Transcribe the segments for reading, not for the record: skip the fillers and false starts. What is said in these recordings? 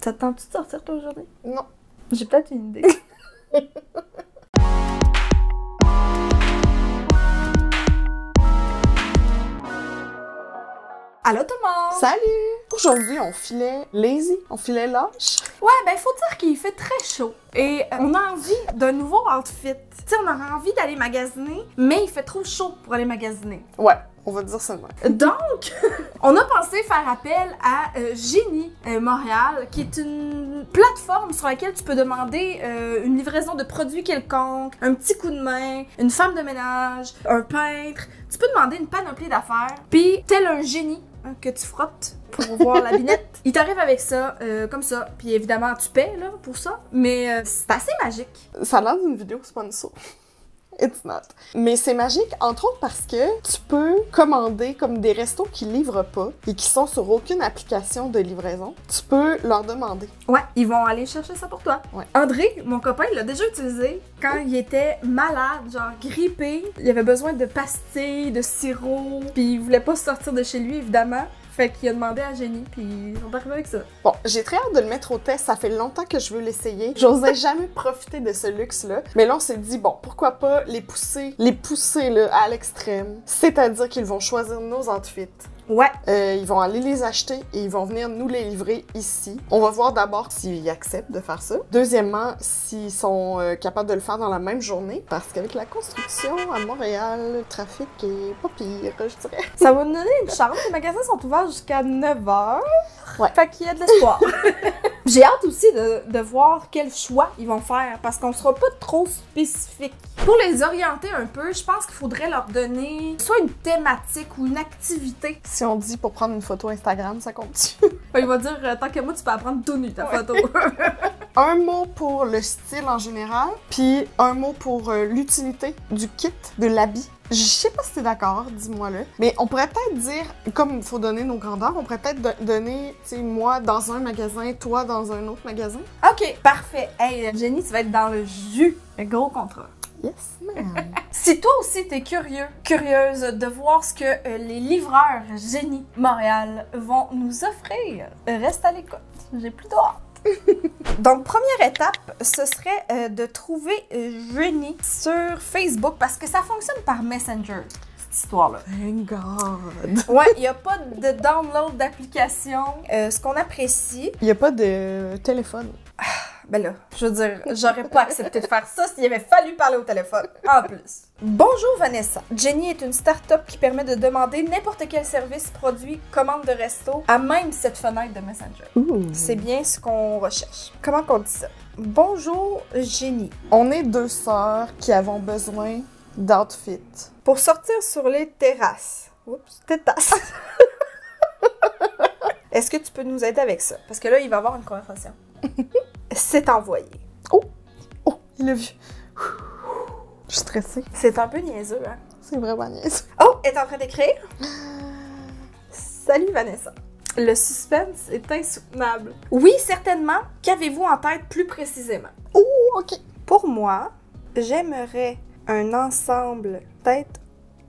Ça te tente-tu de sortir toi aujourd'hui? Non. J'ai peut-être une idée. Allô tout le monde! Salut! Aujourd'hui, on filait lazy, on filait lâche. Ouais, ben faut dire qu'il fait très chaud. Et on a envie d'un nouveau outfit. Tu sais, on aurait envie d'aller magasiner, mais il fait trop chaud pour aller magasiner. Ouais, on va dire ça de même. Donc, on a pensé faire appel à Génie Montréal, qui est une plateforme sur laquelle tu peux demander une livraison de produits quelconques, un petit coup de main, une femme de ménage, un peintre. Tu peux demander une panoplie d'affaires. Puis, tel un génie que tu frottes pour voir la binette, il t'arrive avec ça, comme ça. Puis évidemment, tu paies là, pour ça, mais c'est assez magique. Ça a l'air d'une vidéo sponsor. It's not. Mais c'est magique, entre autres parce que tu peux commander comme des restos qui livrent pas et qui sont sur aucune application de livraison. Tu peux leur demander. Ouais, ils vont aller chercher ça pour toi. Ouais. André, mon copain, il l'a déjà utilisé quand il était malade, genre grippé. Il avait besoin de pastilles, de sirop, puis il voulait pas sortir de chez lui, évidemment. Fait qu'il a demandé à Génie, puis ils sont arrivés avec ça. Bon, j'ai très hâte de le mettre au test, ça fait longtemps que je veux l'essayer. J'osais jamais profiter de ce luxe-là. Mais là, on s'est dit, bon, pourquoi pas les pousser là, à l'extrême. C'est-à-dire qu'ils vont choisir nos outfits. Ouais. Ils vont aller les acheter et ils vont venir nous les livrer ici. On va voir d'abord s'ils acceptent de faire ça. Deuxièmement, s'ils sont capables de le faire dans la même journée. Parce qu'avec la construction à Montréal, le trafic est pas pire, je dirais. Ça va nous donner une chance. Les magasins sont ouverts jusqu'à 9h. Ouais. Fait qu'il y a de l'espoir. J'ai hâte aussi de voir quel choix ils vont faire parce qu'on sera pas trop spécifique. Pour les orienter un peu, je pense qu'il faudrait leur donner soit une thématique ou une activité. Si on dit pour prendre une photo Instagram, ça compte. Il va dire tant que moi, tu peux apprendre tout nu ta photo. Un mot pour le style en général, puis un mot pour l'utilité du kit, de l'habit. Je sais pas si t'es d'accord, dis-moi-le. Mais on pourrait peut-être dire, comme il faut donner nos grandeurs, on pourrait peut-être donner, tu sais, moi dans un magasin, toi dans un autre magasin. Ok, parfait. Hey, Jenny, tu vas être dans le jus. Un gros contrat. Yes, man. Si toi aussi t'es curieuse de voir ce que les livreurs Génie Montréal vont nous offrir, reste à l'écoute. J'ai plutôt hâte. Donc, première étape, ce serait de trouver Génie sur Facebook parce que ça fonctionne par Messenger, cette histoire-là. Thank God. Ouais, il n'y a pas de download d'application. Ce qu'on apprécie... Il y a pas de téléphone. Ben là, je veux dire, j'aurais pas accepté de faire ça s'il avait fallu parler au téléphone. En plus. Bonjour Vanessa. Jenny est une start-up qui permet de demander n'importe quel service, produit, commande de resto à même cette fenêtre de Messenger. C'est bien ce qu'on recherche. Comment qu'on dit ça? Bonjour Jenny. On est deux sœurs qui avons besoin d'outfits. Pour sortir sur les terrasses. Oups, terrasses. Est-ce que tu peux nous aider avec ça? Parce que là, il va y avoir une conversation. C'est envoyé. Oh, il l'a vu. Je suis stressée. C'est un peu niaiseux, hein? C'est vraiment niaiseux. Oh, elle est en train d'écrire? Salut Vanessa. Le suspense est insoutenable. Oui, certainement. Qu'avez-vous en tête plus précisément? Oh, ok. Pour moi, j'aimerais un ensemble tête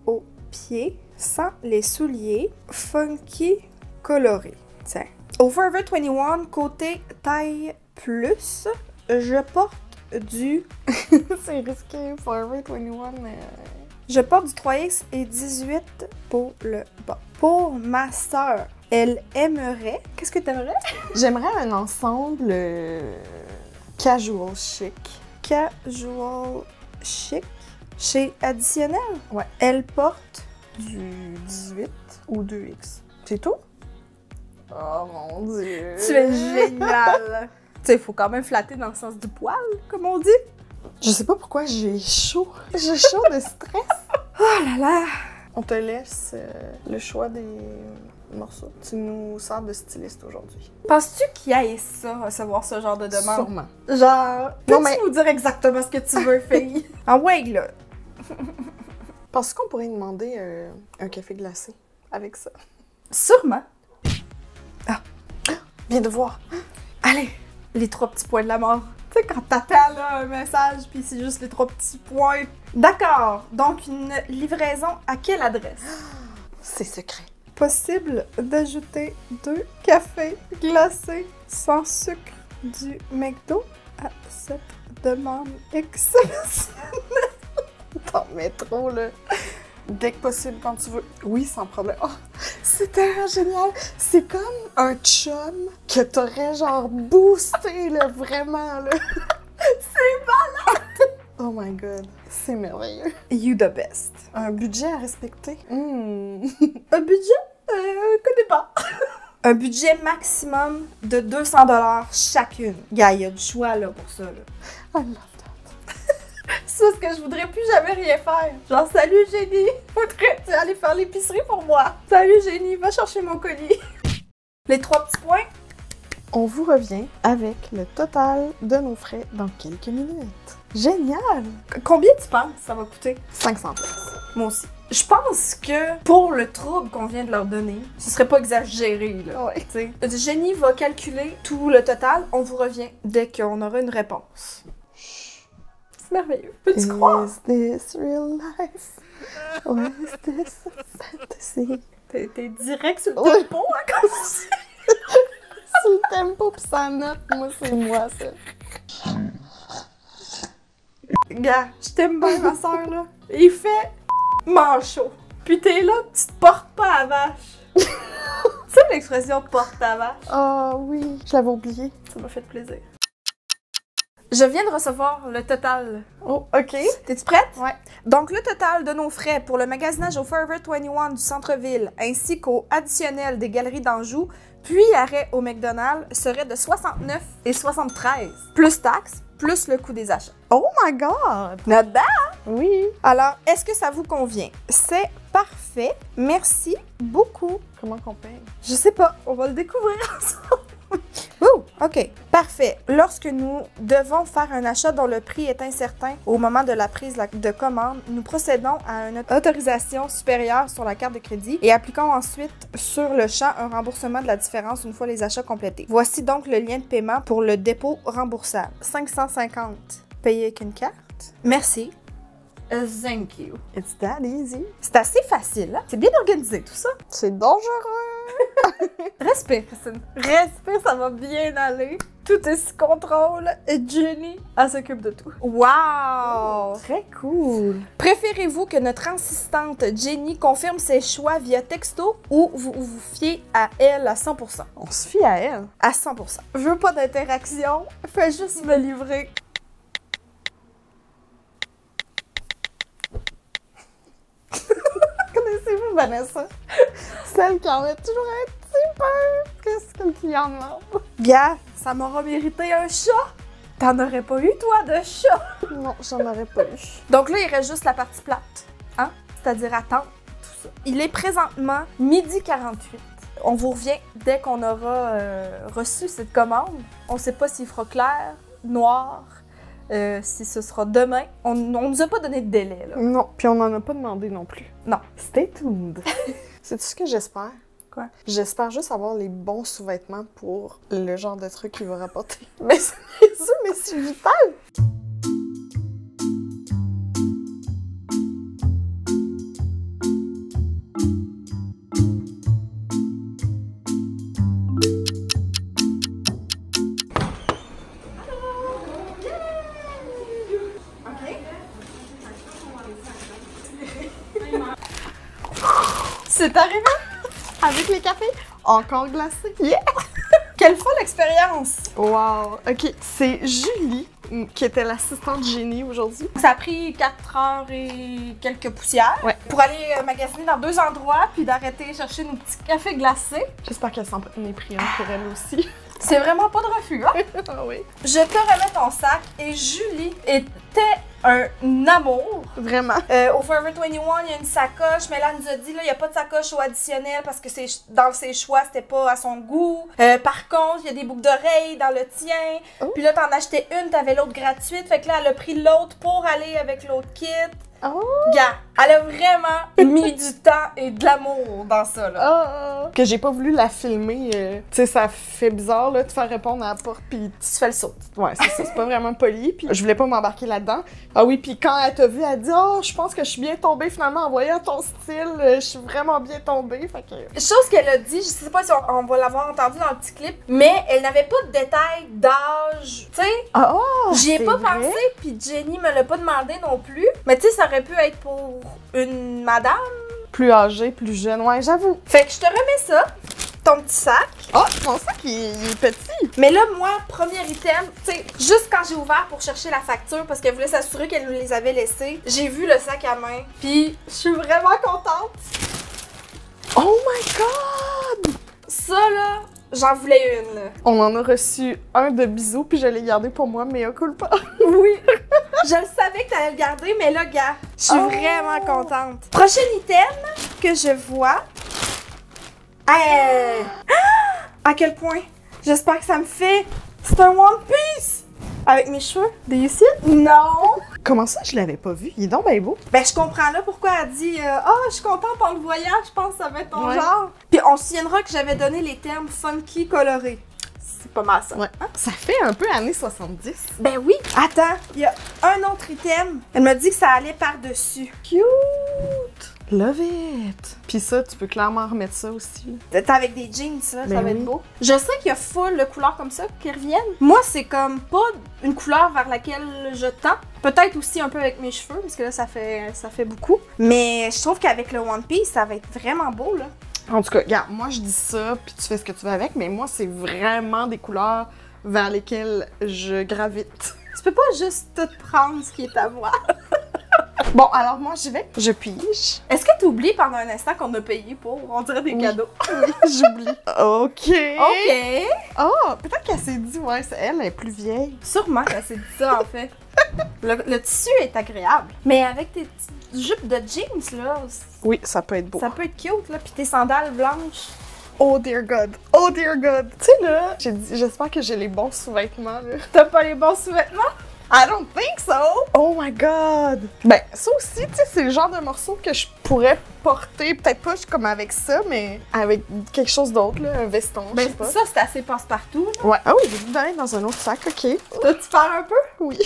aux pieds, sans les souliers, funky, coloré. Tiens. Au Forever 21, côté taille plus, je porte du... C'est risqué, Forever 21, mais... Je porte du 3X et 18 pour le bas. Pour ma sœur, elle aimerait... Qu'est-ce que t'aimerais? J'aimerais un ensemble casual chic. Casual chic. Chez Additionnel? Ouais. Elle porte... Du 18 ou 2X. C'est tout? Oh mon Dieu! Tu es génial! Tu sais, il faut quand même flatter dans le sens du poil, comme on dit. Je sais pas pourquoi j'ai chaud. J'ai chaud de stress. Oh là là! On te laisse le choix des morceaux. Tu nous sers de styliste aujourd'hui. Penses-tu qu'il aille ça, recevoir ce genre de demande? Sûrement. Genre, peux-tu Non, mais- nous dire exactement ce que tu veux, fille? Ah ouais, là! Penses-tu qu'on pourrait demander un café glacé avec ça? Sûrement. Viens de voir. Allez, les 3 petits points de la mort. Tu sais, quand t'attends là, un message, puis c'est juste les 3 petits points. D'accord. Donc, une livraison à quelle adresse? C'est secret. possible d'ajouter 2 cafés glacés sans sucre du McDo à cette demande exceptionnelle. T'en mets trop, là. Dès que possible, quand tu veux. Oui, sans problème. Oh, c'est tellement génial. C'est comme un chum que t'aurais genre boosté, là, vraiment, là. C'est malade! Oh my god, c'est merveilleux. You the best. Un budget à respecter. Un budget? Connais pas. Un budget maximum de 200$ chacune. Gars, il y a du choix là pour ça. Là. I love that. C'est ce que je voudrais plus jamais rien faire. Genre, salut Jenny, voudrais-tu aller faire l'épicerie pour moi? Salut Jenny, va chercher mon colis. Les 3 petits points. On vous revient avec le total de nos frais dans quelques minutes. Génial! Combien tu penses ça va coûter? 500$. Moi aussi. Je pense que pour le trouble qu'on vient de leur donner, ce serait pas exagéré, là. Ouais. T'sais. Jenny va calculer tout le total. On vous revient dès qu'on aura une réponse. C'est merveilleux. Peux-tu croire? Is this real life? Or is this a fantasy? T'es direct sur le Ouais. tempo, hein, comme ça. Sur le tempo pis sa note, moi, c'est moi, ça. Gars, je t'aime bien, ma soeur, là. Il fait manchot. Puis t'es là, tu te portes pas à vache. Tu sais l'expression porte à vache? Ah oui, je l'avais oublié. Ça m'a fait plaisir. Je viens de recevoir le total. Oh, ok. T'es-tu prête? Ouais. Donc, le total de nos frais pour le magasinage au Forever 21 du centre-ville ainsi qu'au additionnel des galeries d'Anjou, puis arrêt au McDonald's serait de 69,73 plus taxes, plus le coût des achats. Oh my god! Not bad! Oui. Alors, est-ce que ça vous convient? C'est parfait. Merci beaucoup. Comment qu'on paye? Je sais pas, on va le découvrir ensemble. Ouh, OK, parfait. Lorsque nous devons faire un achat dont le prix est incertain au moment de la prise de commande, nous procédons à une autorisation supérieure sur la carte de crédit et appliquons ensuite sur le champ un remboursement de la différence une fois les achats complétés. Voici donc le lien de paiement pour le dépôt remboursable. 550 payé avec une carte. Merci. Thank you. It's that easy. C'est assez facile, hein? C'est bien organisé tout ça. C'est dangereux. Respire, Christine. Respire, ça va bien aller. Tout est sous contrôle. Et Jenny, elle s'occupe de tout. Wow! Très cool. Préférez-vous que notre assistante Jenny confirme ses choix via texto ou vous vous fiez à elle à 100%? On se fie à elle. À 100%. Je veux pas d'interaction. Fais juste me livrer. Connaissez-vous Vanessa? Celle qui en met toujours un petit peu. Qu'est-ce que le client demande? Gars, ça m'aura mérité un chat. T'en aurais pas eu, toi, de chat? Non, j'en aurais pas eu. Donc là, il reste juste la partie plate. Hein? C'est-à-dire attendre, tout ça. Il est présentement 12h48. On vous revient dès qu'on aura reçu cette commande. On sait pas s'il fera clair, noir, si ce sera demain. On nous a pas donné de délai, là. Non, puis on n'en a pas demandé non plus. Non. Stay tuned. C'est tout ce que j'espère. Quoi? J'espère juste avoir les bons sous-vêtements pour le genre de truc qu'il va rapporter. Mais c'est ça, mais c'est vital! C'est arrivé? Avec les cafés, encore glacés. Yeah! Quelle folle expérience! Wow! OK, c'est Julie qui était l'assistante Jenny aujourd'hui. Ça a pris 4 heures et quelques poussières Ouais. pour aller magasiner dans 2 endroits puis d'arrêter chercher nos petits cafés glacés. J'espère qu'elle s'en est pris un pour elle aussi. C'est vraiment pas de refus, hein? Ah oui. Je te remets ton sac et Julie était un amour. Vraiment. Au Forever 21, il y a une sacoche, mais là, elle nous a dit, là, il n'y a pas de sacoche au additionnel parce que dans ses choix, c'était pas à son goût. Par contre, il y a des boucles d'oreilles dans le tien. Oh. Puis là, t'en achetais une, t'avais l'autre gratuite. Fait que là, elle a pris l'autre pour aller avec l'autre kit. Oh! Gars, elle a vraiment mis du temps et de l'amour dans ça, là. Que j'ai pas voulu la filmer. Tu sais, ça fait bizarre, là, de faire répondre à la porte, pis Tu fais le saut. ouais, c'est ça, c'est pas vraiment poli, puis je voulais pas m'embarquer là-dedans. Ah oui, puis quand elle t'a vu, elle dit « Oh, je pense que je suis bien tombée finalement en voyant ton style, je suis vraiment bien tombée. » Fait que... Chose qu'elle a dit, je sais pas si on va l'avoir entendu dans le petit clip, mais elle n'avait pas de détails d'âge, tu sais. Ah, J'y ai c'est pas vrai? pensé, puis Jenny me l'a pas demandé non plus. Mais tu sais, ça aurait pu être pour une madame. Plus âgée, plus jeune, ouais, j'avoue. Fait que je te remets ça, ton petit sac. Oh, mon sac, il est petit. Mais là, moi, premier item, tu sais, juste quand j'ai ouvert pour chercher la facture, parce qu'elle voulait s'assurer qu'elle nous les avait laissés, j'ai vu le sac à main, puis je suis vraiment contente. Oh my god! Ça, là, j'en voulais une, là. On en a reçu un de bisous, puis je l'ai gardé pour moi, mais culpa. Oui. Je le savais que t'allais le garder, mais là, gars, je suis vraiment contente. Prochain item que je vois. Hey! À quel point? J'espère que ça me fait. C'est un One Piece! Avec mes cheveux. Do you see it? Non! Comment ça, je l'avais pas vu? Il est donc bien beau. Ben, je comprends là pourquoi elle dit je suis contente en le voyant, je pense que ça va être ton Ouais. genre. Puis on se souviendra que j'avais donné les termes funky coloré. C'est pas mal ça. Ouais. Ça fait un peu années 70. Ben oui! Attends, il y a un autre item. Elle m'a dit que ça allait par-dessus. Cute! Love it! Puis ça, tu peux clairement remettre ça aussi. T'es avec des jeans, là, Ben ça va oui. être beau. Je sais qu'il y a full de couleurs comme ça qui reviennent. Moi, c'est comme pas une couleur vers laquelle je tends. Peut-être aussi un peu avec mes cheveux, parce que là, ça fait beaucoup. Mais je trouve qu'avec le One Piece, ça va être vraiment beau, là. En tout cas, regarde, moi je dis ça, puis tu fais ce que tu veux avec, mais moi, c'est vraiment des couleurs vers lesquelles je gravite. Tu peux pas juste tout prendre ce qui est à moi. Bon, alors moi, j'y vais. Je pige. Est-ce que tu oublies pendant un instant qu'on a payé pour? On dirait des Oui. cadeaux. Oui, j'oublie. OK. OK. Oh, peut-être qu'elle s'est dit, ouais, elle est plus vieille. Sûrement qu'elle s'est dit ça, en fait. Le tissu est agréable. Mais avec tes petites jupes de jeans, là, Oui, ça peut être beau. ça peut être cute, là. Puis tes sandales blanches. Oh dear God. Oh dear God. Tu sais, là, j'ai dit, j'espère que j'ai les bons sous-vêtements, là. T'as pas les bons sous-vêtements? I don't think so! Oh my god! Ben, ça aussi, tu sais, c'est le genre de morceau que je pourrais porter, peut-être pas comme avec ça, mais avec quelque chose d'autre, là, un veston, je Ben, sais pas. ça, c'est assez passe-partout, là. Ouais. Ah oui, j'ai vu donner dans un autre sac, ok. T'as-tu peur un peu? Oui.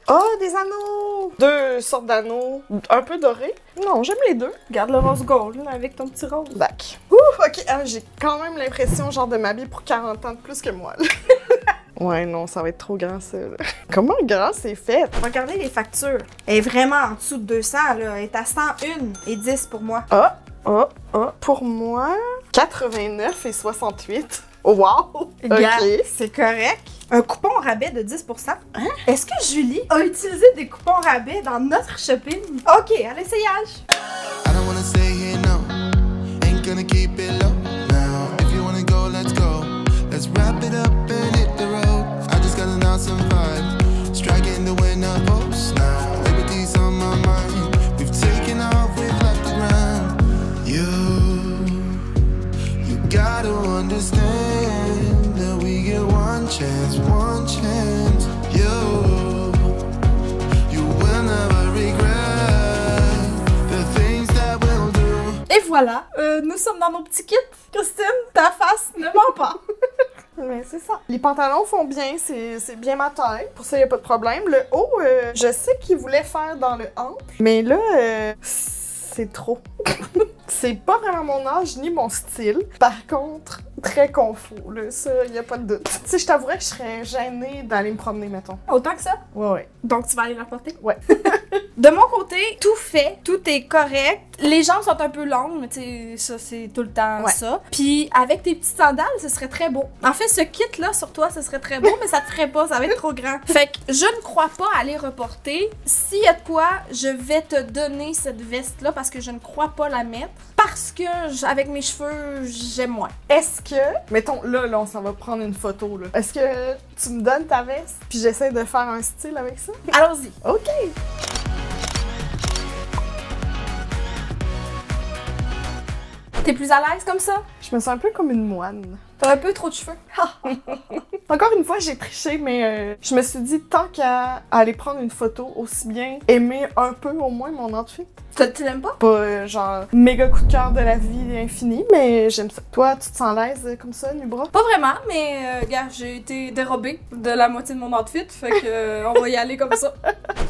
Oh, des anneaux! Deux sortes d'anneaux, un peu dorés. Non, j'aime les deux. Regarde le rose gold, là, avec ton petit rose. Bac. Ouh, ok, ah, j'ai quand même l'impression, genre, de m'habiller pour 40 ans de plus que moi, là. Ouais, non, ça va être trop grand, ça, là. Comment grand c'est fait? Regardez les factures. Elle est vraiment en dessous de 200, là. Elle est à 101 et 10 pour moi. Ah, ah, ah. Pour moi, 89 et 68. Oh, wow! Regarde, Ok. c'est correct. Un coupon rabais de 10%. Hein? Est-ce que Julie a utilisé des coupons rabais dans notre shopping? OK, à l'essayage. I don't wanna stay here, no. Ain't gonna keep it low now. If you wanna go, let's go. Let's wrap it up and hit the road. I just got an awesome vibe. Striking the winner post now. Liberty's on my mind. We've taken off, we've left the ground. You gotta understand that we get one chance, one chance. You will never regret the things that we'll do. Et voilà, nous sommes dans nos petits kits. Christine, ta face ne ment pas. Mais c'est ça. Les pantalons font bien, c'est bien ma taille. Pour ça, y a pas de problème. Le haut, je sais qu'il voulait faire dans le ample, mais là, c'est trop. C'est pas vraiment mon âge ni mon style. Par contre, très confort, là, ça, y a pas de doute. Tu sais, je t'avouerais que je serais gênée d'aller me promener, mettons. Autant que ça? Ouais, ouais. Donc, tu vas aller la porter? Ouais. De mon côté, tout fait, tout est correct. Les jambes sont un peu longues, mais tu sais, ça, c'est tout le temps Ouais. ça. Puis, avec tes petites sandales, ce serait très beau. En fait, ce kit-là, sur toi, ce serait très beau, mais ça te ferait pas, ça va être trop grand. Fait que je ne crois pas aller reporter. S'il y a de quoi, je vais te donner cette veste-là parce que je ne crois pas la mettre. Parce que, avec mes cheveux, j'aime moins. Est-ce que, mettons, là, on s'en va prendre une photo, là. Est-ce que tu me donnes ta veste, puis j'essaie de faire un style avec ça? Allons-y. OK! T'es plus à l'aise comme ça? Je me sens un peu comme une moine. T'as un peu trop de cheveux. Encore une fois, j'ai triché, mais je me suis dit, tant qu'à aller prendre une photo, aussi bien aimer un peu au moins mon outfit. Tu l'aimes pas? Pas genre méga coup de cœur de la vie infinie, mais j'aime ça. Toi, tu te sens à l'aise comme ça, Nubra? Pas vraiment, mais gars, j'ai été dérobée de la moitié de mon outfit, fait que on va y aller comme ça.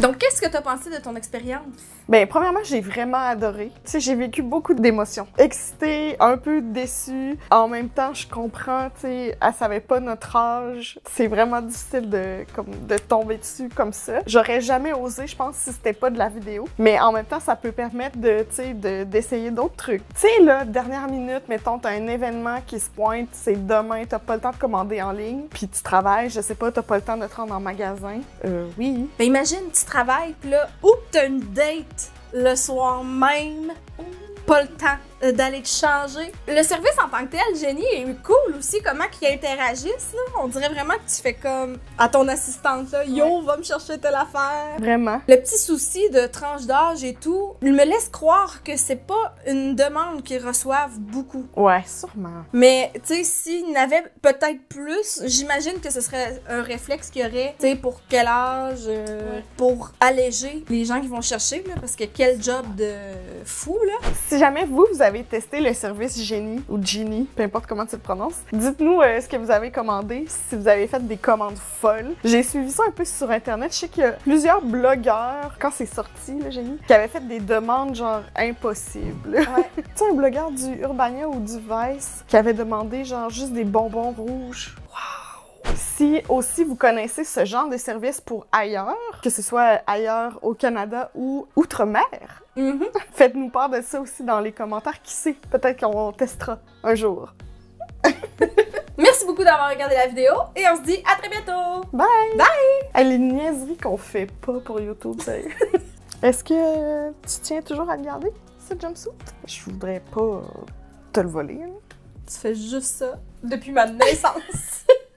Donc, qu'est-ce que t'as pensé de ton expérience? Ben, premièrement, j'ai vraiment adoré. Tu sais, j'ai vécu beaucoup d'émotions. Excitée, un peu déçue. En même temps, je comprends, tu sais, elle savait pas notre âge. C'est vraiment difficile de tomber dessus comme ça. J'aurais jamais osé, je pense, si c'était pas de la vidéo. Mais en même temps, ça peut permettre d'essayer d'autres trucs. Tu sais, là, dernière minute, mettons, t'as un événement qui se pointe, c'est demain, t'as pas le temps de commander en ligne, puis tu travailles, je sais pas, t'as pas le temps de te rendre en magasin. Oui. Ben imagine, tu travailles, pis là, t'as une date le soir même, pas le temps d'aller te changer. Le service en tant que tel, Jenny, est cool aussi, comment qu'ils interagissent, là. On dirait vraiment que tu fais comme à ton assistante, là, yo, va me chercher telle affaire. Vraiment. Le petit souci de tranche d'âge et tout, il me laisse croire que c'est pas une demande qu'ils reçoivent beaucoup. Ouais, sûrement. Mais, tu sais, s'il y en avait peut-être plus, j'imagine que ce serait un réflexe qu'il y aurait, tu sais, pour quel âge, pour alléger les gens qui vont chercher, là, parce que quel job de fou, là. Si jamais vous avez testé le service Jenny ou Genie, peu importe comment tu le prononces, dites-nous ce que vous avez commandé, si vous avez fait des commandes folles. J'ai suivi ça un peu sur Internet. Je sais qu'il y a plusieurs blogueurs, quand c'est sorti, le Genie, qui avaient fait des demandes genre impossibles. Ouais. Tu sais, un blogueur du Urbania ou du Vice qui avait demandé genre juste des bonbons rouges. Si aussi vous connaissez ce genre de service pour ailleurs, que ce soit ailleurs au Canada ou outre-mer, faites-nous part de ça aussi dans les commentaires. Qui sait, peut-être qu'on testera un jour. Merci beaucoup d'avoir regardé la vidéo et on se dit à très bientôt! Bye! Bye! Hey, les niaiseries qu'on fait pas pour YouTube, sérieux. Est-ce que tu tiens toujours à le garder, ce jumpsuit? Je voudrais pas te le voler. Hein? Tu fais juste ça depuis ma naissance.